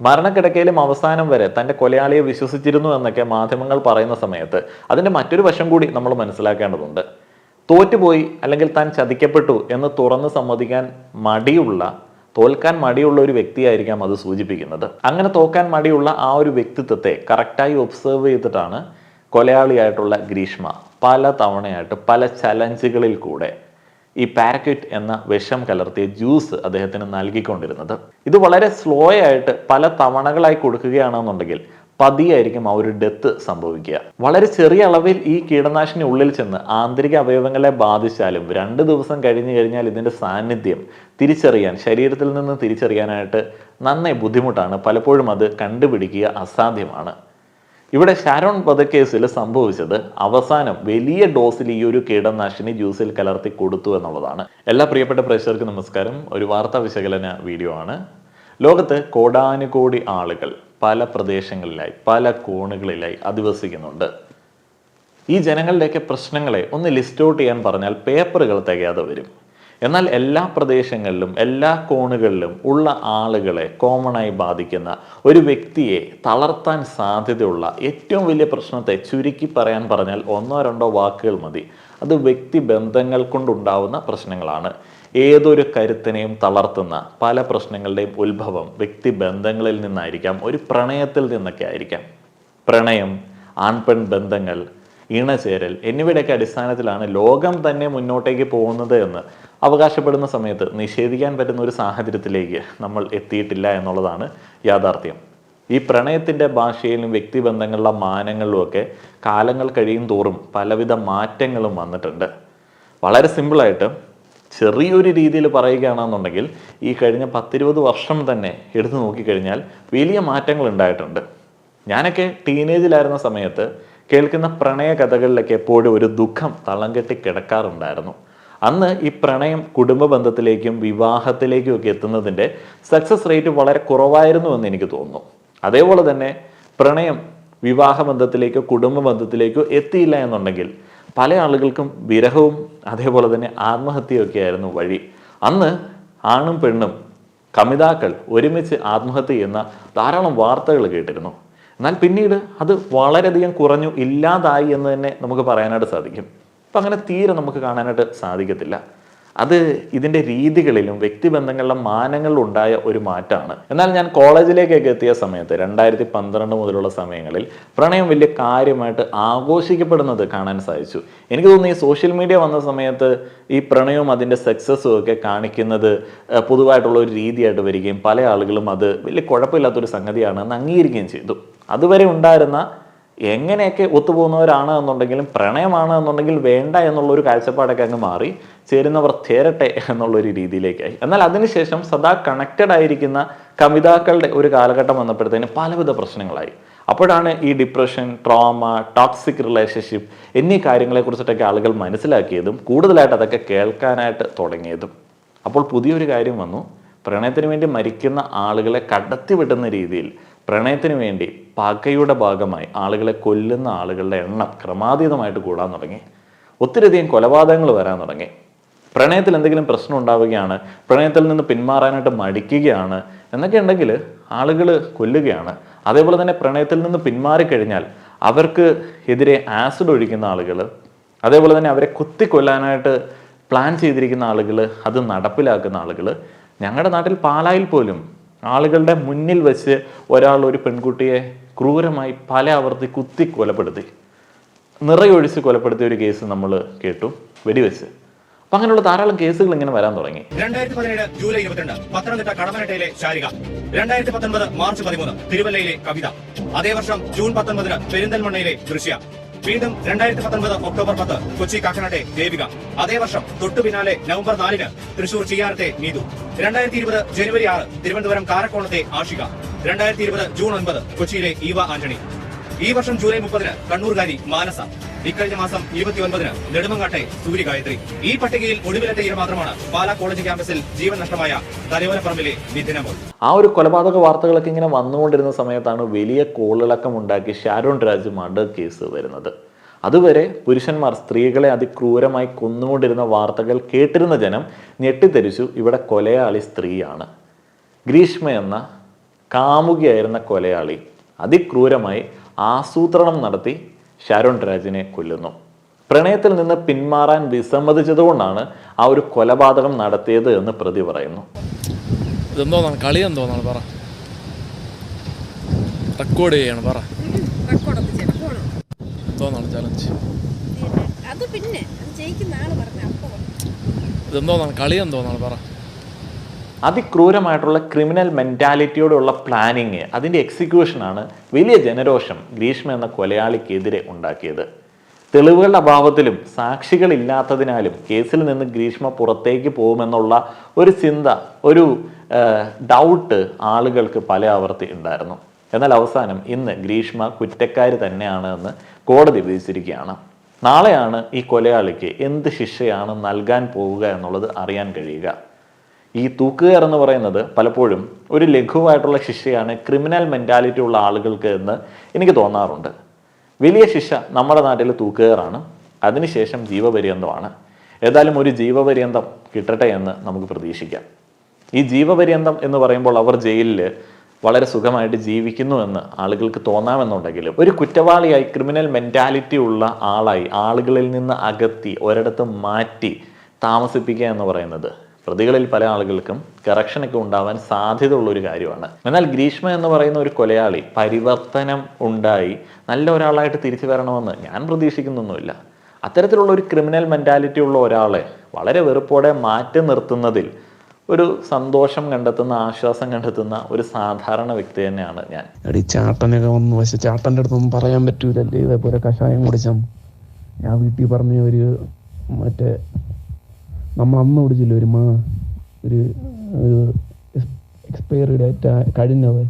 മരണക്കിടക്കയിലും അവസാനം വരെ തന്റെ കൊലയാളിയെ വിശ്വസിച്ചിരുന്നു എന്നൊക്കെ മാധ്യമങ്ങൾ പറയുന്ന സമയത്ത് അതിന്റെ മറ്റൊരു വശം കൂടി നമ്മൾ മനസ്സിലാക്കേണ്ടതുണ്ട്. തോറ്റുപോയി അല്ലെങ്കിൽ താൻ ചതിക്കപ്പെട്ടു എന്ന് തുറന്ന് സമ്മതിക്കാൻ മടിയുള്ള തോൽക്കാൻ മടിയുള്ള ഒരു വ്യക്തിയായിരിക്കാം അത് സൂചിപ്പിക്കുന്നത്. അങ്ങനെ തോക്കാൻ മടിയുള്ള ആ ഒരു വ്യക്തിത്വത്തെ കറക്റ്റായി ഒബ്സർവ് ചെയ്തിട്ടാണ് കൊലയാളിയായിട്ടുള്ള ഗ്രീഷ്മ പല തവണയായിട്ട് പല ചലഞ്ചുകളിൽ കൂടെ ഈ പാരക്യൂറ്റ് എന്ന വിഷം കലർത്തിയ ജ്യൂസ് അദ്ദേഹത്തിന് നൽകിക്കൊണ്ടിരുന്നത്. ഇത് വളരെ സ്ലോ ആയിട്ട് പല തവണകളായി കൊടുക്കുകയാണെന്നുണ്ടെങ്കിൽ പതിയായിരിക്കും ആ ഒരു ഡെത്ത് സംഭവിക്കുക. വളരെ ചെറിയ അളവിൽ ഈ കീടനാശിനി ഉള്ളിൽ ചെന്ന് ആന്തരിക അവയവങ്ങളെ ബാധിച്ചാലും 2 ദിവസം കഴിഞ്ഞു കഴിഞ്ഞാൽ ഇതിന്റെ സാന്നിധ്യം തിരിച്ചറിയാൻ, ശരീരത്തിൽ നിന്ന് തിരിച്ചറിയാനായിട്ട് നന്നേ ബുദ്ധിമുട്ടാണ്. പലപ്പോഴും അത് കണ്ടുപിടിക്കുക അസാധ്യമാണ്. ഇവിടെ ഷാരോൺ വധക്കേസിൽ സംഭവിച്ചത് അവസാനം വലിയ ഡോസിൽ ഈ ഒരു കീടനാശിനി ജ്യൂസിൽ കലർത്തി കൊടുത്തു എന്നുള്ളതാണ്. എല്ലാ പ്രിയപ്പെട്ട പ്രേക്ഷകർക്ക് നമസ്കാരം. ഒരു വാർത്താ വിശകലന വീഡിയോ ആണ്. ലോകത്ത് കോടാനുകോടി ആളുകൾ പല പ്രദേശങ്ങളിലായി പല കോണുകളിലായി അധിവസിക്കുന്നുണ്ട്. ഈ ജനങ്ങളുടെയൊക്കെ പ്രശ്നങ്ങളെ ഒന്ന് ലിസ്റ്റ് ഔട്ട് ചെയ്യാൻ പറഞ്ഞാൽ പേപ്പറുകൾ തികയാതെ വരും. എന്നാൽ എല്ലാ പ്രദേശങ്ങളിലും എല്ലാ കോണുകളിലും ഉള്ള ആളുകളെ കോമൺ ആയി ബാധിക്കുന്ന ഒരു വ്യക്തിയെ തളർത്താൻ സാധ്യതയുള്ള ഏറ്റവും വലിയ പ്രശ്നത്തെ ചുരുക്കി പറയാൻ പറഞ്ഞാൽ 1-2 വാക്കുകൾ മതി. അത് വ്യക്തി ബന്ധങ്ങൾ കൊണ്ടുണ്ടാവുന്ന പ്രശ്നങ്ങളാണ്. ഏതൊരു കരുത്തിനെയും തളർത്തുന്ന പല പ്രശ്നങ്ങളുടെയും ഉത്ഭവം വ്യക്തി ബന്ധങ്ങളിൽ നിന്നായിരിക്കാം, ഒരു പ്രണയത്തിൽ നിന്നൊക്കെ ആയിരിക്കാം. പ്രണയം, ആൺപെൺ ബന്ധങ്ങൾ, ഇണചേരൽ എന്നിവയുടെയൊക്കെ അടിസ്ഥാനത്തിലാണ് ലോകം തന്നെ മുന്നോട്ടേക്ക് പോകുന്നത് എന്ന് അവകാശപ്പെടുന്ന സമയത്ത് നിഷേധിക്കാൻ പറ്റുന്ന ഒരു സാഹചര്യത്തിലേക്ക് നമ്മൾ എത്തിയിട്ടില്ല എന്നുള്ളതാണ് യാഥാർത്ഥ്യം. ഈ പ്രണയത്തിൻ്റെ ഭാഷയിലും വ്യക്തിബന്ധങ്ങളിലെ മാനങ്ങളിലും ഒക്കെ കാലങ്ങൾ കഴിയും തോറും പലവിധ മാറ്റങ്ങളും വന്നിട്ടുണ്ട്. വളരെ സിമ്പിളായിട്ട് ചെറിയൊരു രീതിയിൽ പറയുകയാണെന്നുണ്ടെങ്കിൽ ഈ കഴിഞ്ഞ 10-20 വർഷം തന്നെ എടുത്തു നോക്കിക്കഴിഞ്ഞാൽ വലിയ മാറ്റങ്ങൾ ഉണ്ടായിട്ടുണ്ട്. ഞാനൊക്കെ ടീനേജിലായിരുന്ന സമയത്ത് കേൾക്കുന്ന പ്രണയ കഥകളിലൊക്കെ എപ്പോഴും ഒരു ദുഃഖം തളം കെട്ടി കിടക്കാറുണ്ടായിരുന്നു. അന്ന് ഈ പ്രണയം കുടുംബ ബന്ധത്തിലേക്കും വിവാഹത്തിലേക്കും ഒക്കെ എത്തുന്നതിൻ്റെ സക്സസ് റേറ്റ് വളരെ കുറവായിരുന്നു എന്ന് എനിക്ക് തോന്നുന്നു. അതേപോലെ തന്നെ പ്രണയം വിവാഹ ബന്ധത്തിലേക്കോ കുടുംബ ബന്ധത്തിലേക്കോ എത്തിയില്ല എന്നുണ്ടെങ്കിൽ പല ആളുകൾക്കും വിരഹവും അതേപോലെ തന്നെ ആത്മഹത്യയൊക്കെ ആയിരുന്നു വഴി. അന്ന് ആണും പെണ്ണും കമിതാക്കൾ ഒരുമിച്ച് ആത്മഹത്യ ചെയ്യുന്ന ധാരാളം വാർത്തകൾ കേട്ടിരുന്നു. എന്നാൽ പിന്നീട് അത് വളരെയധികം കുറഞ്ഞു, ഇല്ലാതായി എന്ന് തന്നെ നമുക്ക് പറയാനായിട്ട് സാധിക്കും. അപ്പം അങ്ങനെ തീരെ നമുക്ക് കാണാനായിട്ട് സാധിക്കത്തില്ല. അത് ഇതിൻ്റെ രീതികളിലും വ്യക്തിബന്ധങ്ങളിലും മാനങ്ങളിലും ഉണ്ടായ ഒരു മാറ്റമാണ്. എന്നാൽ ഞാൻ കോളേജിലേക്കൊക്കെ എത്തിയ സമയത്ത് 2012 മുതലുള്ള സമയങ്ങളിൽ പ്രണയം വലിയ കാര്യമായിട്ട് ആഘോഷിക്കപ്പെടുന്നത് കാണാൻ സാധിച്ചു. എനിക്ക് തോന്നുന്നു ഈ സോഷ്യൽ മീഡിയ വന്ന സമയത്ത് ഈ പ്രണയവും അതിൻ്റെ സക്സസ്സും ഒക്കെ കാണിക്കുന്നത് പൊതുവായിട്ടുള്ള ഒരു രീതിയായിട്ട് വരികയും പല ആളുകളും അത് വലിയ കുഴപ്പമില്ലാത്തൊരു സംഗതിയാണെന്ന് അംഗീകരിക്കുകയും ചെയ്തു. അതുവരെ ഉണ്ടായിരുന്ന എങ്ങനെയൊക്കെ ഒത്തുപോകുന്നവരാണ് എന്നുണ്ടെങ്കിലും പ്രണയമാണ് എന്നുണ്ടെങ്കിൽ വേണ്ട എന്നുള്ളൊരു കാഴ്ചപ്പാടൊക്കെ അങ്ങ് മാറി ചേരുന്നവർ ചേരട്ടെ എന്നുള്ളൊരു രീതിയിലേക്കായി. എന്നാൽ അതിനുശേഷം സദാ കണക്റ്റഡ് ആയിരിക്കുന്ന കവിതാക്കളുടെ ഒരു കാലഘട്ടം വന്നപ്പോഴത്തേന് പലവിധ പ്രശ്നങ്ങളായി. അപ്പോഴാണ് ഈ ഡിപ്രഷൻ, ട്രോമ, ടോക്സിക് റിലേഷൻഷിപ്പ് എന്നീ കാര്യങ്ങളെക്കുറിച്ചിട്ടൊക്കെ ആളുകൾ മനസ്സിലാക്കിയതും കൂടുതലായിട്ട് അതൊക്കെ കേൾക്കാനായിട്ട് തുടങ്ങിയതും. അപ്പോൾ പുതിയൊരു കാര്യം വന്നു. പ്രണയത്തിന് വേണ്ടി മരിക്കുന്ന ആളുകളെ കടത്തിവിടുന്ന രീതിയിൽ പ്രണയത്തിന് വേണ്ടി പകയുടെ ഭാഗമായി ആളുകളെ കൊല്ലുന്ന ആളുകളുടെ എണ്ണം ക്രമാതീതമായിട്ട് കൂടാൻ തുടങ്ങി. ഒത്തിരിയധികം കൊലപാതകങ്ങൾ വരാൻ തുടങ്ങി. പ്രണയത്തിൽ എന്തെങ്കിലും പ്രശ്നം ഉണ്ടാവുകയാണ്, പ്രണയത്തിൽ നിന്ന് പിന്മാറാനായിട്ട് മടിക്കുകയാണ് എന്നൊക്കെ ഉണ്ടെങ്കിൽ ആളുകൾ കൊല്ലുകയാണ്. അതേപോലെ തന്നെ പ്രണയത്തിൽ നിന്ന് പിന്മാറിക്കഴിഞ്ഞാൽ അവർക്ക് എതിരെ ആസിഡ് ഒഴിക്കുന്ന ആളുകൾ, അതേപോലെ തന്നെ അവരെ കുത്തിക്കൊല്ലാനായിട്ട് പ്ലാൻ ചെയ്തിരിക്കുന്ന ആളുകൾ, അത് നടപ്പിലാക്കുന്ന ആളുകൾ. ഞങ്ങളുടെ നാട്ടിൽ പാലായിൽ പോലും ആളുകളുടെ മുന്നിൽ വെച്ച് ഒരാൾ ഒരു പെൺകുട്ടിയെ ക്രൂരമായി പല ആവർത്തി കുത്തി കൊലപ്പെടുത്തി, നിറയൊഴിച്ച് കൊലപ്പെടുത്തിയ ഒരു കേസ് നമ്മൾ കേട്ടു, വെടിവെച്ച്. അപ്പൊ അങ്ങനെയുള്ള ധാരാളം കേസുകൾ ഇങ്ങനെ വരാൻ തുടങ്ങി. 2017 ജൂലൈ 22 പത്തനംതിട്ട കടമനട്ടയിലെ ശാരിക, 2019 മാർച്ച് 13 തിരുവല്ലയിലെ കവിത, അതേ വർഷം ജൂൺ 19 പെരിന്തൽമണ്ണയിലെ ദൃശ്യ, വീണ്ടും 2019 ഒക്ടോബർ 10 കൊച്ചി കാക്കനാട്ടെ ദേവിക, അതേ വർഷം തൊട്ടു പിന്നാലെ നവംബർ 4 തൃശൂർ ചിയ്യാരത്തെ നീതു, 2020 ജനുവരി 6 തിരുവനന്തപുരം കാരക്കോണത്തെ ആഷിക, 2020 ജൂൺ 9 കൊച്ചിയിലെ ഈവ ആന്റണി, ഈ വർഷം ജൂലൈ 30 കണ്ണൂർകാരി മാനസ, ഇക്കഴിഞ്ഞ മാസം 29 നെടുമങ്ങാട്ടെ സൂര്യഗായത്രി. ഈ പട്ടികയിൽ ഒടുവിലത്തെ ഇര മാത്രമാണ് പാലാ കോളേജ് ക്യാമ്പസിൽ ജീവൻ നഷ്ടമായ തലയോലപ്പറമ്പിലെ നിധിനമോൾ. ആ ഒരു കൊലപാതക വാർത്തകളൊക്കെ ഇങ്ങനെ വന്നുകൊണ്ടിരുന്ന സമയത്താണ് വലിയ കോളിളക്കം ഉണ്ടാക്കി ഷാരോൺ രാജ് മർഡർ കേസ് വരുന്നത്. അതുവരെ പുരുഷന്മാർ സ്ത്രീകളെ അതിക്രൂരമായി കൊന്നുകൊണ്ടിരുന്ന വാർത്തകൾ കേട്ടിരുന്ന ജനം ഞെട്ടിത്തെരിച്ചു. ഇവിടെ കൊലയാളി സ്ത്രീയാണ്. ഗ്രീഷ്മ എന്ന കാമുകിയായിരുന്ന കൊലയാളി അതിക്രൂരമായി ആസൂത്രണം നടത്തി ഷാരോൺ രാജിനെ കൊല്ലുന്നു. പ്രണയത്തിൽ നിന്ന് പിന്മാറാൻ വിസമ്മതിച്ചതുകൊണ്ടാണ് ആ ഒരു കൊലപാതകം നടത്തിയത് എന്ന് പ്രതി പറയുന്നു. ഇതെന്തോന്നാണ് കളി, എന്തോന്നാണ് പറ, റെക്കോർഡ് ചെയ്യണം പറ, എന്തോന്നാണ് ചലഞ്ച്, ഇതെന്തോന്നാണ് കളി, എന്തോന്നാണ് പറ. അതിക്രൂരമായിട്ടുള്ള ക്രിമിനൽ മെൻറ്റാലിറ്റിയോടുള്ള പ്ലാനിങ്, അതിൻ്റെ എക്സിക്യൂഷനാണ് വലിയ ജനരോഷം ഗ്രീഷ്മ എന്ന കൊലയാളിക്കെതിരെ ഉണ്ടാക്കിയത്. തെളിവുകളുടെ അഭാവത്തിലും സാക്ഷികളില്ലാത്തതിനാലും കേസിൽ നിന്ന് ഗ്രീഷ്മ പുറത്തേക്ക് പോകുമെന്നുള്ള ഒരു ചിന്ത, ഒരു ഡൗട്ട് ആളുകൾക്ക് പല ആവർത്തി ഉണ്ടായിരുന്നു. എന്നാൽ അവസാനം ഇന്ന് ഗ്രീഷ്മ കുറ്റക്കാരി തന്നെയാണ് എന്ന് കോടതി വിധിച്ചിരിക്കുകയാണ്. നാളെയാണ് ഈ കൊലയാളിക്ക് എന്ത് ശിക്ഷയാണ് നൽകാൻ പോവുക എന്നുള്ളത് അറിയാൻ കഴിയുക. ഈ തൂക്കുകയർ എന്ന് പറയുന്നത് പലപ്പോഴും ഒരു ലഘുവായിട്ടുള്ള ശിക്ഷയാണ് ക്രിമിനൽ മെൻറ്റാലിറ്റി ഉള്ള ആളുകൾക്ക് എന്ന് എനിക്ക് തോന്നാറുണ്ട്. വലിയ ശിക്ഷ നമ്മുടെ നാട്ടിൽ തൂക്കുകയറാണ്, അതിനുശേഷം ജീവപര്യന്തമാണ്. ഏതായാലും ഒരു ജീവപര്യന്തം കിട്ടട്ടെ എന്ന് നമുക്ക് പ്രതീക്ഷിക്കാം. ഈ ജീവപര്യന്തം എന്ന് പറയുമ്പോൾ അവർ ജയിലിൽ വളരെ സുഖമായിട്ട് ജീവിക്കുന്നു എന്ന് ആളുകൾക്ക് തോന്നാമെന്നുണ്ടെങ്കിലും ഒരു കുറ്റവാളിയായി ക്രിമിനൽ മെൻറ്റാലിറ്റി ഉള്ള ആളായി ആളുകളിൽ നിന്ന് അകറ്റി ഒരിടത്ത് മാറ്റി താമസിപ്പിക്കുക എന്ന് പറയുന്നത് പ്രതികളിൽ പല ആളുകൾക്കും കറക്ഷനൊക്കെ ഉണ്ടാവാൻ സാധ്യതയുള്ളൊരു കാര്യമാണ്. എന്നാൽ ഗ്രീഷ്മ എന്ന് പറയുന്ന ഒരു കൊലയാളി പരിവർത്തനം ഉണ്ടായി നല്ല ഒരാളായിട്ട് തിരിച്ചു വരണമെന്ന് ഞാൻ പ്രതീക്ഷിക്കുന്നൊന്നുമില്ല. അത്തരത്തിലുള്ള ഒരു ക്രിമിനൽ മെൻറ്റാലിറ്റി ഉള്ള ഒരാളെ വളരെ വെറുപ്പോടെ മാറ്റി നിർത്തുന്നതിൽ ഒരു സന്തോഷം കണ്ടെത്തുന്ന, ആശ്വാസം കണ്ടെത്തുന്ന ഒരു സാധാരണ വ്യക്തി തന്നെയാണ് ഞാൻ. എടി ചാട്ടനൊക്കെ വന്നു, പക്ഷെ ചാട്ടൻ്റെ അടുത്തൊന്നും പറയാൻ പറ്റൂലല്ലേ, ഇതേപോലെ കഷായം കുടിച്ചാൽ. ഞാൻ വീട്ടിൽ പറഞ്ഞ ഒരു മറ്റേ നമ്മൾ അന്ന് കുടിച്ചില്ല, ഒരു എക്സ്പയറി ഡേറ്റ് കഴിഞ്ഞത്,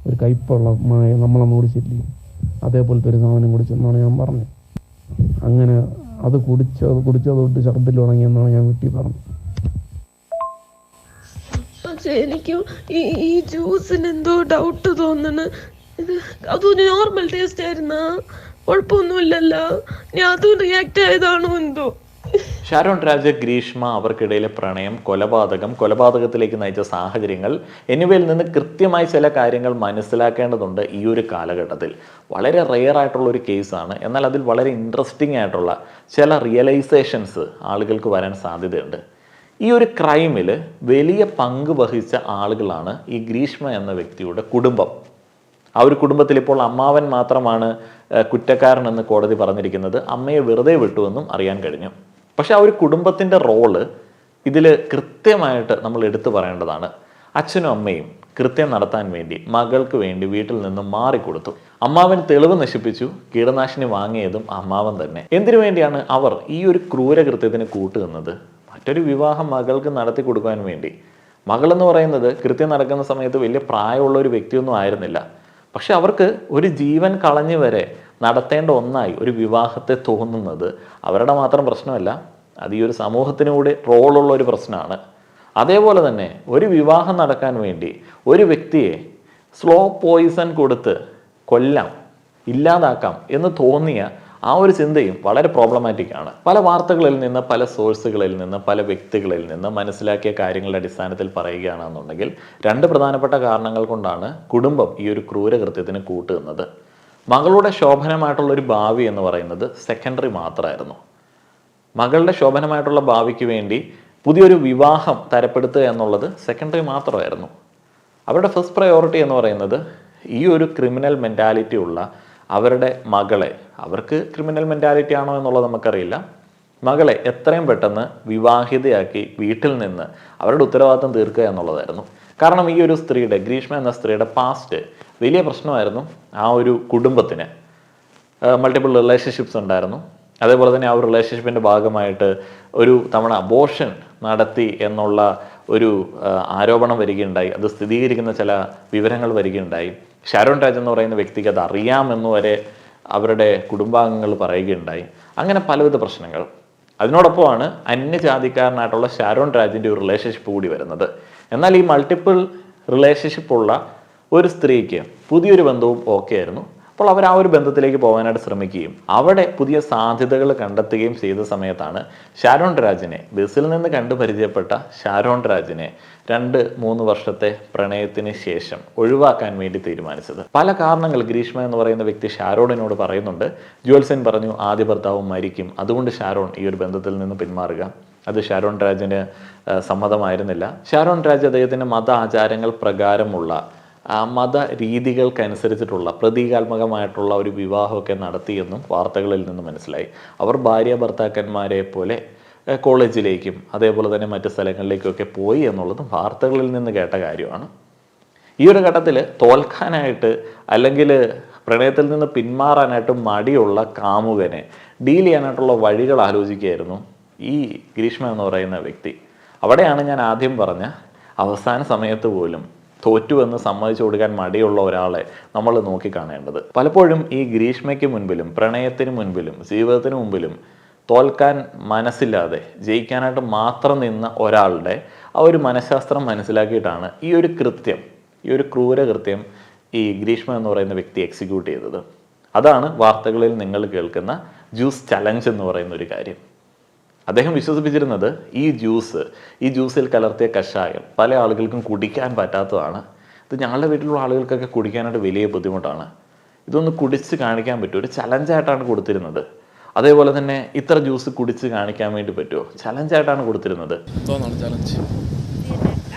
ഒരു കയ്പുള്ള മായ നമ്മളന്ന് കുടിച്ചില്ലേ, അതേപോലത്തെ ഒരു സാധനം കുടിച്ചെന്നാണ് ഞാൻ പറഞ്ഞത്. അങ്ങനെ അത് കുടിച്ചത് തൊട്ട് ഛർദ്ദിൽ തുടങ്ങിയെന്നാണ് ഞാൻ വീട്ടിൽ പറഞ്ഞത്. പക്ഷെ എനിക്കും ഈ ജ്യൂസിന് എന്തോ ഡൗട്ട് തോന്നണ്. അതൊരു നോർമൽ ടേസ്റ്റ് ആയിരുന്നാ? കുഴപ്പമൊന്നുമില്ലല്ലോ, ഞാൻ അത് റിയാക്ട് ആയതാണോ എന്തോ. ഷാരോൺ രാജ്, ഗ്രീഷ്മ, അവർക്കിടയിലെ പ്രണയം, കൊലപാതകത്തിലേക്ക് നയിച്ച സാഹചര്യങ്ങൾ എന്നിവയിൽ നിന്ന് കൃത്യമായി ചില കാര്യങ്ങൾ മനസ്സിലാക്കേണ്ടതുണ്ട്. ഈ ഒരു കാലഘട്ടത്തിൽ വളരെ റെയർ ആയിട്ടുള്ള ഒരു കേസാണ്, എന്നാൽ അതിൽ വളരെ ഇൻട്രസ്റ്റിംഗ് ആയിട്ടുള്ള ചില റിയലൈസേഷൻസ് ആളുകൾക്ക് വരാൻ സാധ്യതയുണ്ട്. ഈ ഒരു ക്രൈമിൽ വലിയ പങ്ക് വഹിച്ച ആളുകളാണ് ഈ ഗ്രീഷ്മ എന്ന വ്യക്തിയുടെ കുടുംബം. ആ ഒരു കുടുംബത്തിൽ ഇപ്പോൾ അമ്മാവൻ മാത്രമാണ് കുറ്റക്കാരനെന്ന് കോടതി പറഞ്ഞിരിക്കുന്നത്. അമ്മയെ വെറുതെ വിട്ടുവെന്നും അറിയാൻ കഴിഞ്ഞു. പക്ഷെ ആ ഒരു കുടുംബത്തിൻ്റെ റോള് ഇതിൽ കൃത്യമായിട്ട് നമ്മൾ എടുത്തു പറയേണ്ടതാണ്. അച്ഛനും അമ്മയും കൃത്യം നടത്താൻ വേണ്ടി മകൾക്ക് വേണ്ടി വീട്ടിൽ നിന്നും മാറിക്കൊടുത്തു. അമ്മാവൻ തെളിവ് നശിപ്പിച്ചു, കീടനാശിനി വാങ്ങിയതും അമ്മാവൻ തന്നെ. എന്തിനു വേണ്ടിയാണ് അവർ ഈ ഒരു ക്രൂരകൃത്യത്തിന് കൂട്ടുനിന്നത്? മറ്റൊരു വിവാഹം മകൾക്ക് നടത്തി കൊടുക്കാൻ വേണ്ടി. മകളെന്ന് പറയുന്നത് കൃത്യം നടക്കുന്ന സമയത്ത് വലിയ പ്രായമുള്ള ഒരു വ്യക്തിയൊന്നും ആയിരുന്നില്ല. പക്ഷെ അവർക്ക് ഒരു ജീവൻ കളഞ്ഞു വരെ നടത്തേണ്ട ഒന്നായി ഒരു വിവാഹത്തെ തോന്നുന്നത് അവരുടെ മാത്രം പ്രശ്നമല്ല, അത് ഈ ഒരു സമൂഹത്തിനൂടെ റോളുള്ള ഒരു പ്രശ്നമാണ്. അതേപോലെ തന്നെ ഒരു വിവാഹം നടക്കാൻ വേണ്ടി ഒരു വ്യക്തിയെ സ്ലോ പോയിസൺ കൊടുത്ത് കൊല്ലാം, ഇല്ലാതാക്കാം എന്ന് തോന്നിയ ആ ഒരു ചിന്തയും വളരെ പ്രോബ്ലമാറ്റിക് ആണ്. പല വാർത്തകളിൽ നിന്ന്, പല സോഴ്സുകളിൽ നിന്ന്, പല വ്യക്തികളിൽ നിന്ന് മനസ്സിലാക്കിയ കാര്യങ്ങളുടെ അടിസ്ഥാനത്തിൽ പറയുകയാണെന്നുണ്ടെങ്കിൽ രണ്ട് പ്രധാനപ്പെട്ട കാരണങ്ങൾ കൊണ്ടാണ് കുടുംബം ഈ ഒരു ക്രൂരകൃത്യത്തിന് കൂട്ടുന്നത്. മകളുടെ ശോഭനമായിട്ടുള്ളൊരു ഭാവി എന്ന് പറയുന്നത് സെക്കൻഡറി മാത്രമായിരുന്നു. മകളുടെ ശോഭനമായിട്ടുള്ള ഭാവിക്ക് വേണ്ടി പുതിയൊരു വിവാഹം തരപ്പെടുത്തുക എന്നുള്ളത് സെക്കൻഡറി മാത്രമായിരുന്നു. അവരുടെ ഫസ്റ്റ് പ്രയോറിറ്റി എന്ന് പറയുന്നത് ഈ ഒരു ക്രിമിനൽ മെൻറ്റാലിറ്റി ഉള്ള അവരുടെ മകളെ, അവർക്ക് ക്രിമിനൽ മെൻറ്റാലിറ്റി ആണോ എന്നുള്ളത് നമുക്കറിയില്ല, മകളെ എത്രയും പെട്ടെന്ന് വിവാഹിതയാക്കി വീട്ടിൽ നിന്ന് അവരുടെ ഉത്തരവാദിത്തം തീർക്കുക എന്നുള്ളതായിരുന്നു. കാരണം ഈ ഒരു സ്ത്രീയുടെ, ഗ്രീഷ്മ എന്ന സ്ത്രീയുടെ പാസ്റ്റ് വലിയ പ്രശ്നമായിരുന്നു. ആ ഒരു കുടുംബത്തിന് മൾട്ടിപ്പിൾ റിലേഷൻഷിപ്സ് ഉണ്ടായിരുന്നു. അതേപോലെ തന്നെ ആ ഒരു റിലേഷൻഷിപ്പിൻ്റെ ഭാഗമായിട്ട് ഒരു തവണ അബോർഷൻ നടത്തി എന്നുള്ള ഒരു ആരോപണം വരികയുണ്ടായി. അത് സ്ഥിരീകരിക്കുന്ന ചില വിവരങ്ങൾ വരികയുണ്ടായി. ഷാരോൺ രാജ് എന്ന് പറയുന്ന വ്യക്തിക്ക് അത് അറിയാമെന്ന് വരെ അവരുടെ കുടുംബാംഗങ്ങൾ പറയുകയുണ്ടായി. അങ്ങനെ പലവിധ പ്രശ്നങ്ങൾ. അതിനോടൊപ്പമാണ് അന്യജാതിക്കാരനായിട്ടുള്ള ഷാരോൺ രാജിൻ്റെ ഒരു റിലേഷൻഷിപ്പ് കൂടി വരുന്നത്. എന്നാൽ ഈ മൾട്ടിപ്പിൾ റിലേഷൻഷിപ്പുള്ള ഒരു സ്ത്രീക്ക് പുതിയൊരു ബന്ധവും ഓക്കെ ആയിരുന്നു. അപ്പോൾ അവർ ആ ഒരു ബന്ധത്തിലേക്ക് പോകാനായിട്ട് ശ്രമിക്കുകയും അവിടെ പുതിയ സാധ്യതകൾ കണ്ടെത്തുകയും ചെയ്ത സമയത്താണ് ഷാരോൺ രാജിനെ, ബസ്സിൽ നിന്ന് കണ്ടു പരിചയപ്പെട്ട ഷാരോൺ രാജിനെ 2-3 വർഷത്തെ പ്രണയത്തിന് ശേഷം ഒഴിവാക്കാൻ വേണ്ടി തീരുമാനിച്ചത്. പല കാരണങ്ങൾ ഗ്രീഷ്മ എന്ന് പറയുന്ന വ്യക്തി ഷാരോണിനോട് പറയുന്നുണ്ട്. ജ്യോത്സ്യൻ പറഞ്ഞു ആദ്യ ഭർത്താവ് മരിക്കും, അതുകൊണ്ട് ഷാരോൺ ഈ ഒരു ബന്ധത്തിൽ നിന്ന് പിന്മാറുക. അത് ഷാരോൺ രാജിന് സമ്മതമായിരുന്നില്ല. ഷാരോൺ രാജ് അദ്ദേഹത്തിൻ്റെ മത ആചാരങ്ങൾ പ്രകാരമുള്ള മത രീതികൾക്കനുസരിച്ചിട്ടുള്ള പ്രതീകാത്മകമായിട്ടുള്ള ഒരു വിവാഹമൊക്കെ നടത്തിയെന്നും വാർത്തകളിൽ നിന്ന് മനസ്സിലായി. അവർ ഭാര്യ ഭർത്താക്കന്മാരെ പോലെ കോളേജിലേക്കും അതേപോലെ തന്നെ മറ്റ് സ്ഥലങ്ങളിലേക്കൊക്കെ പോയി എന്നുള്ളതും വാർത്തകളിൽ നിന്ന് കേട്ട കാര്യമാണ്. ഈ ഒരു ഘട്ടത്തിൽ തോൽക്കാനായിട്ട് അല്ലെങ്കിൽ പ്രണയത്തിൽ നിന്ന് പിന്മാറാനായിട്ട് മടിയുള്ള കാമുകനെ ഡീൽ ചെയ്യാനായിട്ടുള്ള വഴികൾ ആലോചിക്കുകയായിരുന്നു ഈ ഗ്രീഷ്മ എന്ന് പറയുന്ന വ്യക്തി. അവിടെയാണ് ഞാൻ ആദ്യം പറഞ്ഞ അവസാന സമയത്ത് പോലും തോറ്റുവെന്ന് സമ്മതിച്ചു കൊടുക്കാൻ മടിയുള്ള ഒരാളെ നമ്മൾ നോക്കിക്കാണേണ്ടത്. പലപ്പോഴും ഈ ഗ്രീഷ്മയ്ക്ക് മുൻപിലും പ്രണയത്തിന് മുൻപിലും ജീവിതത്തിന് മുമ്പിലും തോൽക്കാൻ മനസ്സില്ലാതെ ജയിക്കാനായിട്ട് മാത്രം നിന്ന ഒരാളുടെ ആ ഒരു മനഃശാസ്ത്രം മനസ്സിലാക്കിയിട്ടാണ് ഈ ഒരു ക്രൂരകൃത്യം ഈ ഗ്രീഷ്മ എന്ന് പറയുന്ന വ്യക്തി എക്സിക്യൂട്ട് ചെയ്തത്. അതാണ് വാർത്തകളിൽ നിങ്ങൾ കേൾക്കുന്ന ജ്യൂസ് ചലഞ്ച് എന്ന് പറയുന്ന ഒരു കാര്യം. അദ്ദേഹം വിശ്വസിപ്പിച്ചിരുന്നത് ഈ ജ്യൂസിൽ കലർത്തിയ കഷായം പല ആളുകൾക്കും കുടിക്കാൻ പറ്റാത്തതാണ്. ഇത് ഞങ്ങളുടെ വീട്ടിലുള്ള ആളുകൾക്കൊക്കെ കുടിക്കാനായിട്ട് വലിയ ബുദ്ധിമുട്ടാണ്. ഇതൊന്ന് കുടിച്ച് കാണിക്കാൻ പറ്റുമോ? ഒരു ചലഞ്ചായിട്ടാണ് കൊടുത്തിരുന്നത്. അതേപോലെ തന്നെ ഇത്ര ജ്യൂസ് കുടിച്ച് കാണിക്കാൻ വേണ്ടി പറ്റുമോ? ചലഞ്ചായിട്ടാണ് കൊടുത്തിരുന്നത്. ചലഞ്ച്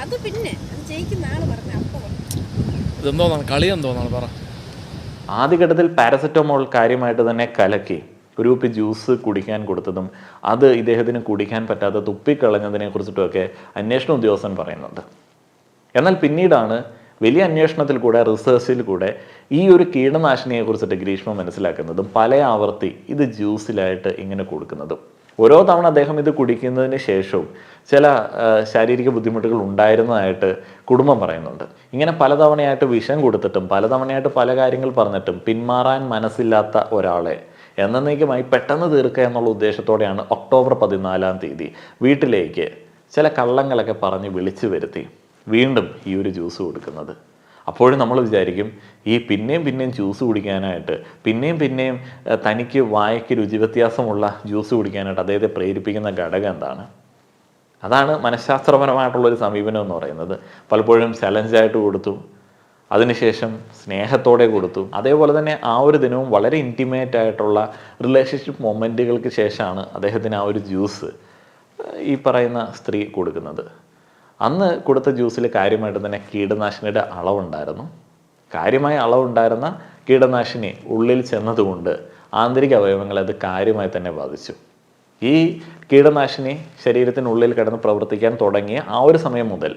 അത് പിന്നെ ജയിക്കുന്ന ആള് പറഞ്ഞ ഇതെന്തോന്നാണ് കളി എന്തോന്നാണ് പറ. ആദ്യഘട്ടത്തിൽ പാരസെറ്റമോൾ കാര്യമായിട്ട് തന്നെ കലക്കി ഒരു കുപ്പി ജ്യൂസ് കുടിക്കാൻ കൊടുത്തതും അത് ഇദ്ദേഹത്തിന് കുടിക്കാൻ പറ്റാതെ തുപ്പിക്കളഞ്ഞതിനെ കുറിച്ചിട്ടുമൊക്കെ അന്വേഷണ ഉദ്യോഗസ്ഥൻ പറയുന്നുണ്ട്. എന്നാൽ പിന്നീടാണ് വലിയ അന്വേഷണത്തിൽ കൂടെ റിസർച്ചിൽ കൂടെ ഈ ഒരു കീടനാശിനിയെ കുറിച്ചിട്ട് ഗ്രീഷ്മ മനസ്സിലാക്കുന്നതും പല ആവർത്തി ഇത് ജ്യൂസിലായിട്ട് ഇങ്ങനെ കൊടുക്കുന്നതും. ഓരോ തവണ അദ്ദേഹം ഇത് കുടിക്കുന്നതിന് ശേഷവും ചില ശാരീരിക ബുദ്ധിമുട്ടുകൾ ഉണ്ടായിരുന്നതായിട്ട് കുടുംബം പറയുന്നുണ്ട്. ഇങ്ങനെ പലതവണയായിട്ട് വിഷം കൊടുത്തിട്ടും പലതവണയായിട്ട് പല കാര്യങ്ങൾ പറഞ്ഞിട്ടും പിന്മാറാൻ മനസ്സില്ലാത്ത ഒരാളെ എന്നേക്കുമായി പെട്ടെന്ന് തീർക്കുക എന്നുള്ള ഉദ്ദേശത്തോടെയാണ് ഒക്ടോബർ 14-ാം തീയതി വീട്ടിലേക്ക് ചില കള്ളങ്ങളൊക്കെ പറഞ്ഞ് വിളിച്ചു വരുത്തി വീണ്ടും ഈ ഒരു ജ്യൂസ് കൊടുക്കുന്നത്. അപ്പോഴും നമ്മൾ വിചാരിക്കും ഈ പിന്നെയും ജ്യൂസ് കുടിക്കാനായിട്ട് പിന്നെയും തനിക്ക് വായയ്ക്ക് രുചി വ്യത്യാസമുള്ള ജ്യൂസ് കുടിക്കാനായിട്ട് അദ്ദേഹത്തെ പ്രേരിപ്പിക്കുന്ന ഘടകം എന്താണ്? അതാണ് മനഃശാസ്ത്രപരമായിട്ടുള്ളൊരു സമീപനം എന്ന് പറയുന്നത്. പലപ്പോഴും ചലഞ്ചായിട്ട് കൊടുത്തു, അതിനുശേഷം സ്നേഹത്തോടെ കൊടുത്തു. അതേപോലെ തന്നെ ആ ഒരു ദിനവും വളരെ ഇൻറ്റിമേറ്റ് ആയിട്ടുള്ള റിലേഷൻഷിപ്പ് മൊമെൻറ്റുകൾക്ക് ശേഷമാണ് അദ്ദേഹത്തിന് ആ ഒരു ജ്യൂസ് ഈ പറയുന്ന സ്ത്രീ കൊടുക്കുന്നത്. അന്ന് കൊടുത്ത ജ്യൂസിൽ കാര്യമായിട്ട് തന്നെ കീടനാശിനിയുടെ അളവുണ്ടായിരുന്നു. കാര്യമായ അളവുണ്ടായിരുന്ന കീടനാശിനി ഉള്ളിൽ ചെന്നതുകൊണ്ട് ആന്തരിക അവയവങ്ങളെ അത് കാര്യമായി തന്നെ ബാധിച്ചു. ഈ കീടനാശിനി ശരീരത്തിനുള്ളിൽ കിടന്ന് പ്രവർത്തിക്കാൻ തുടങ്ങിയ ആ ഒരു സമയം മുതൽ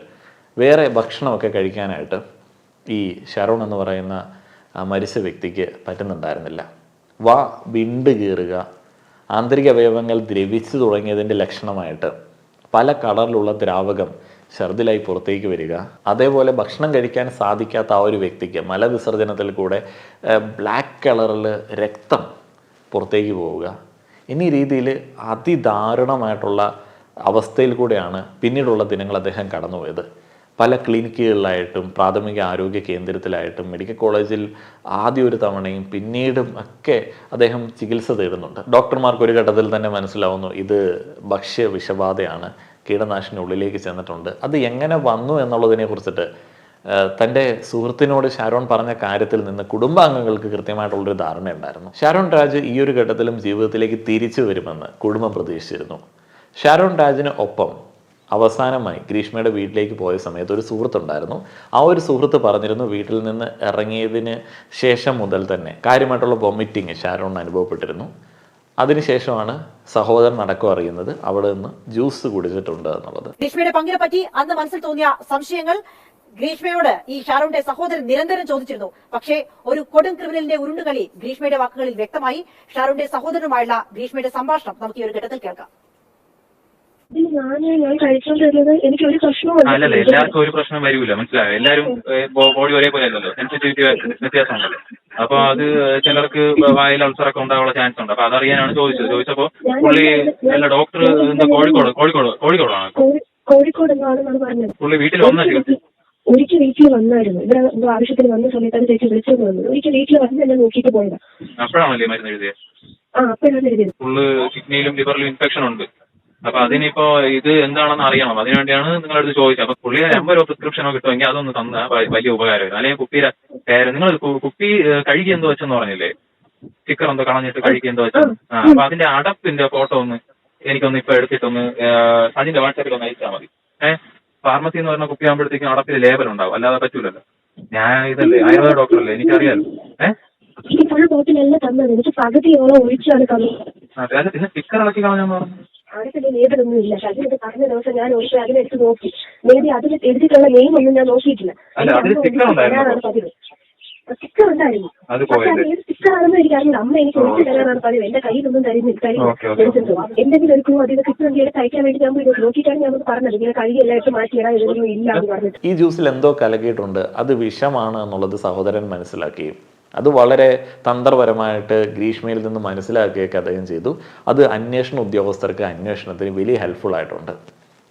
വേറെ ഭക്ഷണമൊക്കെ കഴിക്കാനായിട്ട് ഈ ഷാരോൺ എന്ന് പറയുന്ന മരിച്ച വ്യക്തിക്ക് പറ്റുന്നുണ്ടായിരുന്നില്ല. വിണ്ട് കീറുക, ആന്തരിക അവയവങ്ങൾ ദ്രവിച്ചു തുടങ്ങിയതിൻ്റെ ലക്ഷണമായിട്ട് പല കളറിലുള്ള ദ്രാവകം ഛർദിലായി പുറത്തേക്ക് വരിക, അതേപോലെ ഭക്ഷണം കഴിക്കാൻ സാധിക്കാത്ത ആ ഒരു വ്യക്തിക്ക് മലവിസർജനത്തിൽ കൂടെ ബ്ലാക്ക് കളറിൽ രക്തം പുറത്തേക്ക് പോവുക, എന്നീ രീതിയിൽ അതിദാരുണമായിട്ടുള്ള അവസ്ഥയിൽ കൂടെയാണ് പിന്നീടുള്ള ദിനങ്ങൾ അദ്ദേഹം കടന്നുപോയത്. പല ക്ലിനിക്കുകളിലായിട്ടും പ്രാഥമിക ആരോഗ്യ കേന്ദ്രത്തിലായിട്ടും മെഡിക്കൽ കോളേജിൽ ആദ്യ ഒരു തവണയും പിന്നീടും ഒക്കെ അദ്ദേഹം ചികിത്സ തേടുന്നുണ്ട്. ഡോക്ടർമാർക്ക് ഒരു ഘട്ടത്തിൽ തന്നെ മനസ്സിലാവുന്നു ഇത് ഭക്ഷ്യ വിഷബാധയാണ്, കീടനാശിനി ഉള്ളിലേക്ക് ചെന്നിട്ടുണ്ട്. അത് എങ്ങനെ വന്നു എന്നുള്ളതിനെ കുറിച്ചിട്ട് തൻ്റെ സുഹൃത്തിനോട് ഷാരോൺ പറഞ്ഞ കാര്യത്തിൽ നിന്ന് കുടുംബാംഗങ്ങൾക്ക് കൃത്യമായിട്ടുള്ളൊരു ധാരണയുണ്ടായിരുന്നു. ഷാരോൺ രാജ് ഈ ഒരു ഘട്ടത്തിലും ജീവിതത്തിലേക്ക് തിരിച്ചു വരുമെന്ന് കുടുംബം പ്രതീക്ഷിച്ചിരുന്നു. ഷാരോൺ രാജിന് ഒപ്പം അവസാനമായി ഗ്രീഷ്മയുടെ വീട്ടിലേക്ക് പോയ സമയത്ത് ഒരു സുഹൃത്തുണ്ടായിരുന്നു. ആ ഒരു സുഹൃത്ത് പറഞ്ഞിരുന്നു വീട്ടിൽ നിന്ന് ഇറങ്ങിയതിന് ശേഷം മുതൽ തന്നെ കാര്യമായിട്ടുള്ള വൊമിറ്റിങ് ഷാരോൺ അനുഭവപ്പെട്ടിരുന്നു. അതിനുശേഷമാണ് സഹോദരൻ അടക്കം അറിയുന്നത് അവിടെ നിന്ന് ജ്യൂസ് കുടിച്ചിട്ടുണ്ട് എന്നുള്ളത്. ഗ്രീഷ്മയുടെ പങ്കിനെ പറ്റി അന്ന് മനസ്സിൽ തോന്നിയ സംശയങ്ങൾ ഗ്രീഷ്മയോട് ഈ ഷാരോണിന്റെ സഹോദരൻ നിരന്തരം ചോദിച്ചിരുന്നു. പക്ഷേ ഒരു കൊടും ക്രിമിനലിന്റെ ഉരുണ്ടുകളി ഗ്രീഷ്മയുടെ വാക്കുകളിൽ വ്യക്തമായി. ഷാരോണിന്റെ സഹോദരനുമായുള്ള ഗ്രീഷ്മയുടെ സംഭാഷണം നമുക്ക് ഈ ഒരു ഘട്ടത്തിൽ കേൾക്കാം. ഞാൻ കഴിച്ചോണ്ടിരുന്നത് എനിക്ക് ഒരു പ്രശ്നവും അല്ലല്ലേ, എല്ലാവർക്കും ഒരു പ്രശ്നം വരൂല, മനസ്സിലായോ? എല്ലാവരും ബോഡി ഒരേപോലെ അല്ലല്ലോ, സെൻസിറ്റിവിറ്റി വ്യത്യാസം ഉണ്ടല്ലോ. അപ്പൊ അത് ചിലർക്ക് വായിൽ അൾസറൊക്കെ ഉണ്ടാകാനുള്ള ചാൻസ് ഉണ്ട്. അപ്പൊ അതറിയാനാണ് ചോദിച്ചപ്പോ പുള്ളി അല്ല ഡോക്ടർ എന്താ കോഴിക്കോടാണ് കോഴിക്കോട് എന്നാണ് പറഞ്ഞത്. പുള്ളി വീട്ടിൽ വന്ന ചികിത്സ ഒരിക്കൽ വീട്ടിൽ വന്നായിരുന്നു. ഇവിടെ എന്തോ ആവശ്യത്തിന് വന്ന സമയത്താണ് ചേച്ചി വിളിച്ചോണ്ട് വന്നത്. ഒരിക്കൽ വീട്ടിൽ വന്ന് എന്നെ നോക്കിയിട്ട് പോയതാ. അപ്പോഴാണല്ലേ മരുന്ന് എഴുതിയത്? അപ്പോഴാണ് എഴുതിയത്. ഫുള്ള് കിഡ്നിയിലും ലിവറിലും ഇൻഫെക്ഷൻ ഉണ്ട്. അപ്പൊ അതിനിപ്പോ ഇത് എന്താണെന്ന് അറിയണം. അതിനുവേണ്ടിയാണ് നിങ്ങളടുത്ത് ചോദിച്ചത്. അപ്പൊ പുള്ളിയുടെ നമ്പറോ പ്രിസ്ക്രിപ്ഷനോ കിട്ടുമെങ്കിൽ അതൊന്ന് തന്ന വലിയ ഉപകാരമായിരുന്നു. അല്ലെങ്കിൽ കുപ്പിയുടെ നിങ്ങൾ കുപ്പി കഴുകി എന്തോ വെച്ചെന്ന് പറഞ്ഞില്ലേ? സ്റ്റിക്കർ എന്തോ കളഞ്ഞിട്ട് കഴുകി എന്തോ വെച്ചെന്ന്. അപ്പൊ അതിന്റെ അടപ്പിന്റെ ഫോട്ടോ ഒന്ന് എനിക്കൊന്ന് ഇപ്പൊ എടുത്തിട്ടൊന്ന് അതിന്റെ വാട്സാപ്പിൽ ഒന്ന് അയച്ചാൽ മതി. ഫാർമസി എന്ന് പറഞ്ഞ കുപ്പി ആകുമ്പോഴത്തേക്കും അടപ്പിൽ ലേബൽ ഉണ്ടാവും, അല്ലാതെ പറ്റൂലല്ലോ. ഞാൻ ഇതല്ലേ ആയുർവേദ ഡോക്ടറല്ലേ, എനിക്കറിയാലോ. എനിക്ക് ഫുൾ ബോട്ടിലല്ല തന്നത്, എനിക്ക് പകുതിയോളം ഒഴിച്ചാണ് തന്നത്. അതെ, പിന്നെ സ്റ്റിക്കർ ഇളക്കി കളഞ്ഞെന്ന് പറഞ്ഞു. അതിന്റെ ലേബലൊന്നും ഇല്ല. അതിനൊക്കെ പറഞ്ഞ ദിവസം ഞാൻ ഒഴിച്ച് അതിനെടുത്ത് നോക്കി. മേബി അതിൽ എഴുതിയിട്ടുള്ള നെയിം ഒന്നും ഞാൻ നോക്കിയിട്ടില്ല. പതിവ് സ്റ്റിക്കർ ഉണ്ടായിരുന്നു. ഏത് സ്റ്റിക്കർ ആണെന്ന് എനിക്കറിയില്ല. അമ്മ എനിക്ക് ഒഴിച്ചു തരാനാണ് പതിവ്. എന്റെ കയ്യിലൊന്നും തരുന്നില്ല. എന്തെങ്കിലും ഒരു ക്ലൂ അതിൽ കിട്ടുമെങ്കിൽ കഴിക്കാൻ വേണ്ടി ഞാൻ പോയി നോക്കിയിട്ടാണ് ഞാൻ പറഞ്ഞത്. ഇങ്ങനെ കഴുകിയെല്ലാം ഇട്ട് മാറ്റിയിടാൻ ഇതൊന്നും ഇല്ല എന്ന് പറഞ്ഞിട്ട്. ഈ ജ്യൂസിൽ എന്തോ കലകിയിട്ടുണ്ട്, അത് വിഷമാണ് എന്നുള്ളത് സഹോദരൻ മനസ്സിലാക്കി. അത് വളരെ തന്ത്രപരമായിട്ട് ഗ്രീഷ്മയിൽ നിന്ന് മനസ്സിലാക്കിയൊക്കെ അദ്ദേഹം ചെയ്തു. അത് അന്വേഷണ ഉദ്യോഗസ്ഥർക്ക് അന്വേഷണത്തിന് വലിയ ഹെൽപ്ഫുൾ ആയിട്ടുണ്ട്.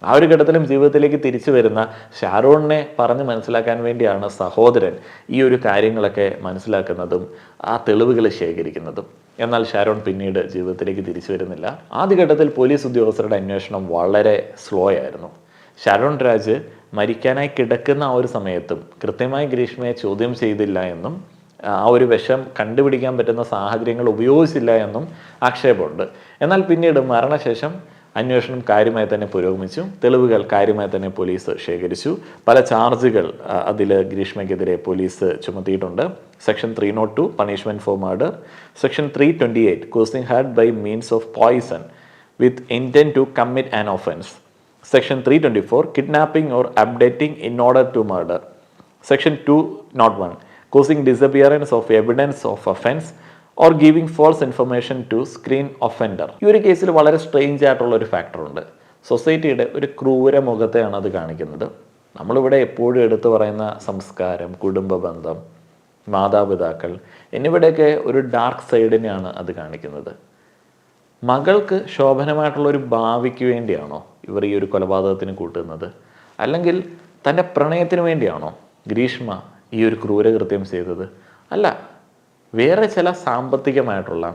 ആ ഒരു ഘട്ടത്തിലും ജീവിതത്തിലേക്ക് തിരിച്ചു വരുന്ന ഷാരോണിനെ പറഞ്ഞ് മനസ്സിലാക്കാൻ വേണ്ടിയാണ് സഹോദരൻ ഈ ഒരു കാര്യങ്ങളൊക്കെ മനസ്സിലാക്കുന്നതും ആ തെളിവുകൾ ശേഖരിക്കുന്നതും. എന്നാൽ ഷാരോൺ പിന്നീട് ജീവിതത്തിലേക്ക് തിരിച്ചു വരുന്നില്ല. ആദ്യഘട്ടത്തിൽ പോലീസ് ഉദ്യോഗസ്ഥരുടെ അന്വേഷണം വളരെ സ്ലോ ആയിരുന്നു. ഷാരോൺ രാജ് മരിക്കാനായി കിടക്കുന്ന ആ ഒരു സമയത്തും കൃത്യമായി ഗ്രീഷ്മയെ ചോദ്യം ചെയ്തില്ല എന്നും ആ ഒരു വിഷം കണ്ടുപിടിക്കാൻ പറ്റുന്ന സാഹചര്യങ്ങൾ ഉപയോഗിച്ചില്ല എന്നും ആക്ഷേപമുണ്ട്. എന്നാൽ പിന്നീട് മരണശേഷം അന്വേഷണം കാര്യമായി തന്നെ പുരോഗമിച്ചു. തെളിവുകൾ കാര്യമായി തന്നെ പോലീസ് ശേഖരിച്ചു. പല ചാർജുകൾ അതിൽ ഗ്രീഷ്മയ്ക്കെതിരെ പോലീസ് ചുമത്തിയിട്ടുണ്ട്. Section 302 punishment for murder, section 328 causing hurt by means of poison with intent to commit an offence, section 324 kidnapping or abducting in order to murder, section 201 causing disappearance of evidence of offense or giving false information to screen offender. ഈ ഒരു കേസിൽ വളരെ strange ആയിട്ടുള്ള ഒരു ഫാക്ടറുണ്ട്. സൊസൈറ്റിയുടെ ഒരു ക്രൂര മുഖത്തെയാണ് അത് കാണിക്കുന്നത്. നമ്മളിവിടെ എപ്പോഴും എടുത്തു പറയുന്ന സംസ്കാരം, കുടുംബ ബന്ധം, മാതാപിതാക്കൾ എന്നിവിടെയൊക്കെ ഒരു ഡാർക്ക് സൈഡിനെയാണ് അത് കാണിക്കുന്നത്. മകൾക്ക് ശോഭനമായിട്ടുള്ള ഒരു ഭാവിക്ക് വേണ്ടിയാണോ ഇവർ ഈ ഒരു കൊലപാതകത്തിന് കൂട്ടുന്നത്? അല്ലെങ്കിൽ തൻ്റെ പ്രണയത്തിന് വേണ്ടിയാണോ ഗ്രീഷ്മ ഈ ഒരു ക്രൂരകൃത്യം ചെയ്തത്? അല്ല, വേറെ ചില സാമ്പത്തികമായിട്ടുള്ള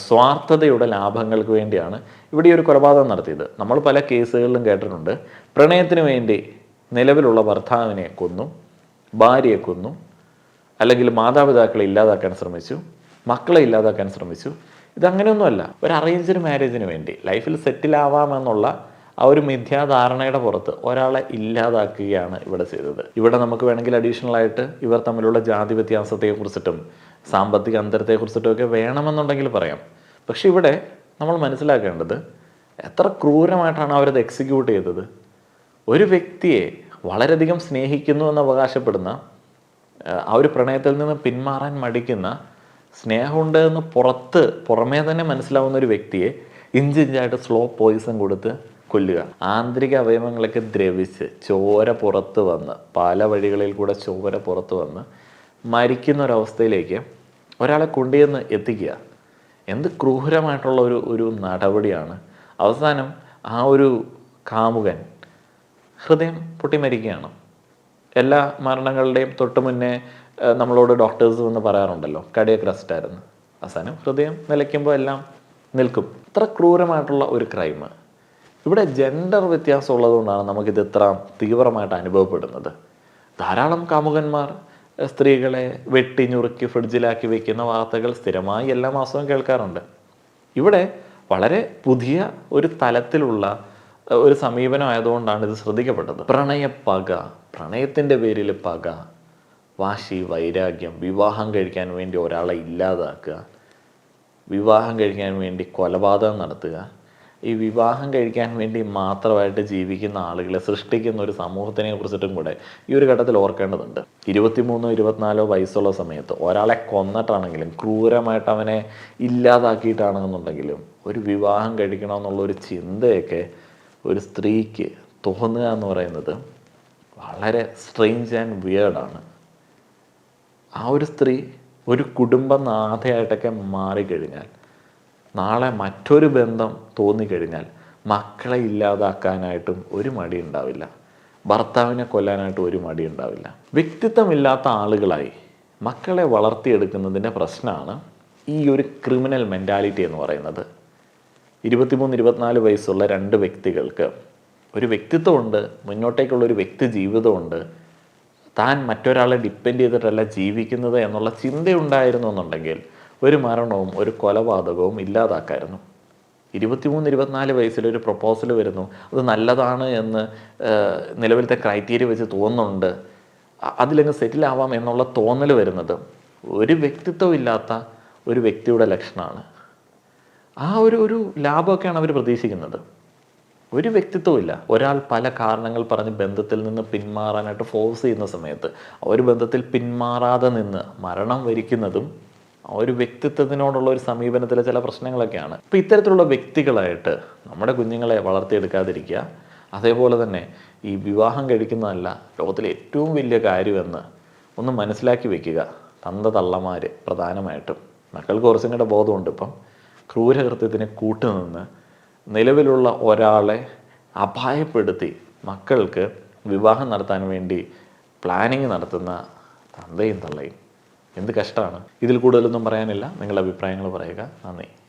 സ്വാർത്ഥതയുടെ ലാഭങ്ങൾക്ക് വേണ്ടിയാണ് ഇവിടെ ഈ ഒരു കൊലപാതകം നടത്തിയത്. നമ്മൾ പല കേസുകളിലും കേട്ടിട്ടുണ്ട്, പ്രണയത്തിന് വേണ്ടി നിലവിലുള്ള ഭർത്താവിനെ കൊന്നു, ഭാര്യയെ കൊന്നു, അല്ലെങ്കിൽ മാതാപിതാക്കളെ ഇല്ലാതാക്കാൻ ശ്രമിച്ചു, മക്കളെ ഇല്ലാതാക്കാൻ ശ്രമിച്ചു. ഇതങ്ങനെയൊന്നുമല്ല. ഒരു അറേഞ്ച്ഡ് മാരേജിന് വേണ്ടി ലൈഫിൽ സെറ്റിലാവാമെന്നുള്ള ആ ഒരു മിഥ്യാധാരണയുടെ പുറത്ത് ഒരാളെ ഇല്ലാതാക്കുകയാണ് ഇവിടെ ചെയ്തത്. ഇവിടെ നമുക്ക് വേണമെങ്കിൽ അഡീഷണൽ ആയിട്ട് ഇവർ തമ്മിലുള്ള ജാതി വ്യത്യാസത്തെക്കുറിച്ചിട്ടും സാമ്പത്തിക അന്തരത്തെക്കുറിച്ചിട്ടും ഒക്കെ വേണമെന്നുണ്ടെങ്കിൽ പറയാം. പക്ഷെ ഇവിടെ നമ്മൾ മനസ്സിലാക്കേണ്ടത് എത്ര ക്രൂരമായിട്ടാണ് അവരത് എക്സിക്യൂട്ട് ചെയ്തത്. ഒരു വ്യക്തിയെ വളരെയധികം സ്നേഹിക്കുന്നു എന്ന് അവകാശപ്പെടുന്ന, ആ ഒരു പ്രണയത്തിൽ നിന്ന് പിന്മാറാൻ മടിക്കുന്ന, സ്നേഹമുണ്ട് എന്ന് പുറമേ തന്നെ മനസ്സിലാവുന്ന ഒരു വ്യക്തിയെ ഇഞ്ചിഞ്ചായിട്ട് സ്ലോ പോയിസൺ കൊടുത്ത് കൊല്ലുക. ആന്തരിക അവയവങ്ങളൊക്കെ ദ്രവിച്ച് ചോര പുറത്ത് വന്ന്, പല വഴികളിൽ കൂടെ ചോര പുറത്ത് വന്ന് മരിക്കുന്ന ഒരവസ്ഥയിലേക്ക് ഒരാളെ കൊണ്ടുചെന്ന് എത്തിക്കുക. എന്ത് ക്രൂരമായിട്ടുള്ള ഒരു നടപടിയാണ്. അവസാനം ആ ഒരു കാമുകൻ ഹൃദയം പൊട്ടി മരിക്കുകയാണ്. എല്ലാ മരണങ്ങളുടെയും തൊട്ട് മുന്നേ നമ്മളോട് ഡോക്ടേഴ്സ് വന്ന് പറയാറുണ്ടല്ലോ, കാർഡിയാക് അറസ്റ്റ് ആയിരുന്നു. അവസാനം ഹൃദയം നിലയ്ക്കുമ്പോൾ എല്ലാം നിൽക്കും. ഇത്ര ക്രൂരമായിട്ടുള്ള ഒരു ക്രൈം. ഇവിടെ ജെൻഡർ വ്യത്യാസം ഉള്ളതുകൊണ്ടാണ് നമുക്കിത് ഇത്ര തീവ്രമായിട്ട് അനുഭവപ്പെടുന്നത്. ധാരാളം കാമുകന്മാർ സ്ത്രീകളെ വെട്ടി ഞുറുക്കി ഫ്രിഡ്ജിലാക്കി വെക്കുന്ന വാർത്തകൾ സ്ഥിരമായി എല്ലാ മാസവും കേൾക്കാറുണ്ട്. ഇവിടെ വളരെ പുതിയ ഒരു തലത്തിലുള്ള ഒരു സമീപനമായതുകൊണ്ടാണ് ഇത് ശ്രദ്ധിക്കപ്പെട്ടത്. പ്രണയപ്പക, പ്രണയത്തിൻ്റെ പേരിൽ പക, വാശി, വൈരാഗ്യം, വിവാഹം കഴിക്കാൻ വേണ്ടി ഒരാളെ ഇല്ലാതാക്കുക, വിവാഹം കഴിക്കാൻ വേണ്ടി കൊലപാതകം നടത്തുക, ഈ വിവാഹം കഴിക്കാൻ വേണ്ടി മാത്രമായിട്ട് ജീവിക്കുന്ന ആളുകളെ സൃഷ്ടിക്കുന്ന ഒരു സമൂഹത്തിനെ കുറിച്ചിട്ടും കൂടെ ഈ ഒരു ഘട്ടത്തിൽ ഓർക്കേണ്ടതുണ്ട്. 23-24 വയസ്സുള്ള സമയത്ത് ഒരാളെ കൊന്നിട്ടാണെങ്കിലും ക്രൂരമായിട്ട് അവനെ ഇല്ലാതാക്കിയിട്ടാണെന്നുണ്ടെങ്കിലും ഒരു വിവാഹം കഴിക്കണമെന്നുള്ള ഒരു ചിന്തയൊക്കെ ഒരു സ്ത്രീക്ക് തോന്നുക എന്ന് പറയുന്നത് വളരെ സ്ട്രേഞ്ച് ആൻഡ് വിയേർഡാണ്. ആ ഒരു സ്ത്രീ ഒരു കുടുംബനാഥയായിട്ടൊക്കെ മാറിക്കഴിഞ്ഞാൽ, നാളെ മറ്റൊരു ബന്ധം തോന്നിക്കഴിഞ്ഞാൽ മക്കളെ ഇല്ലാതാക്കാനായിട്ടും ഒരു മടി ഉണ്ടാവില്ല. ഭർത്താവിനെ കൊല്ലാനായിട്ട് ഒരു മടി ഉണ്ടാവില്ല. വ്യക്തിത്വമില്ലാത്ത ആളുകളായി മക്കളെ വളർത്തിയെടുക്കുന്നതിൻ്റെ പ്രശ്നമാണ് ഈ ഒരു ക്രിമിനൽ മെൻറ്റാലിറ്റി എന്ന് പറയുന്നത്. 23-24 വയസ്സുള്ള 2 വ്യക്തികൾക്ക് ഒരു വ്യക്തിത്വമുണ്ട്, മുന്നോട്ടേക്കുള്ളൊരു വ്യക്തി ജീവിതമുണ്ട്, താൻ മറ്റൊരാളെ ഡിപ്പെൻഡ് ചെയ്തിട്ടല്ല ജീവിക്കുന്നത് എന്നുള്ള ചിന്തയുണ്ടായിരുന്നു എന്നുണ്ടെങ്കിൽ ഒരു മരണവും ഒരു കൊലപാതകവും ഇല്ലാതാക്കായിരുന്നു. 23-24 വയസ്സിലൊരു പ്രപ്പോസൽ വരുന്നു, അത് നല്ലതാണ് എന്ന് നിലവിലത്തെ ക്രൈറ്റീരിയ വെച്ച് തോന്നുന്നുണ്ട്, അതിലങ്ങ് സെറ്റിൽ ആവാം എന്നുള്ള തോന്നൽ വരുന്നത് ഒരു വ്യക്തിത്വം ഇല്ലാത്ത ഒരു വ്യക്തിയുടെ ലക്ഷണമാണ്. ആ ഒരു ലാഭമൊക്കെയാണ് അവർ പ്രതീക്ഷിക്കുന്നത്. ഒരു വ്യക്തിത്വം ഇല്ല. ഒരാൾ പല കാരണങ്ങൾ പറഞ്ഞ് ബന്ധത്തിൽ നിന്ന് പിന്മാറാനായിട്ട് ഫോഴ്സ് ചെയ്യുന്ന സമയത്ത് ആ ഒരു ബന്ധത്തിൽ പിന്മാറാതെ നിന്ന് മരണം വരിക്കുന്നതും ആ ഒരു വ്യക്തിത്വത്തിനോടുള്ള ഒരു സമീപനത്തിലെ ചില പ്രശ്നങ്ങളൊക്കെയാണ്. അപ്പോൾ ഇത്തരത്തിലുള്ള വ്യക്തികളായിട്ട് നമ്മുടെ കുഞ്ഞുങ്ങളെ വളർത്തിയെടുക്കാതിരിക്കുക. അതേപോലെ തന്നെ ഈ വിവാഹം കഴിക്കുന്നതല്ല ലോകത്തിലെ ഏറ്റവും വലിയ കാര്യമെന്ന് ഒന്ന് മനസ്സിലാക്കി വെക്കുക. തള്ളമാർ പ്രധാനമായിട്ടും. മക്കൾക്ക് കുറച്ചും കൂടെ ബോധമുണ്ട്. ഇപ്പം ക്രൂരകൃത്യത്തിന് കൂട്ടുനിന്ന് നിലവിലുള്ള ഒരാളെ അപായപ്പെടുത്തി മക്കൾക്ക് വിവാഹം നടത്താൻ വേണ്ടി പ്ലാനിങ് നടത്തുന്ന തന്തയും തള്ളയും എന്ത് കഷ്ടമാണ്. ഇതിൽ കൂടുതലൊന്നും പറയാനില്ല. നിങ്ങളുടെ അഭിപ്രായങ്ങൾ പറയുക. നന്ദി.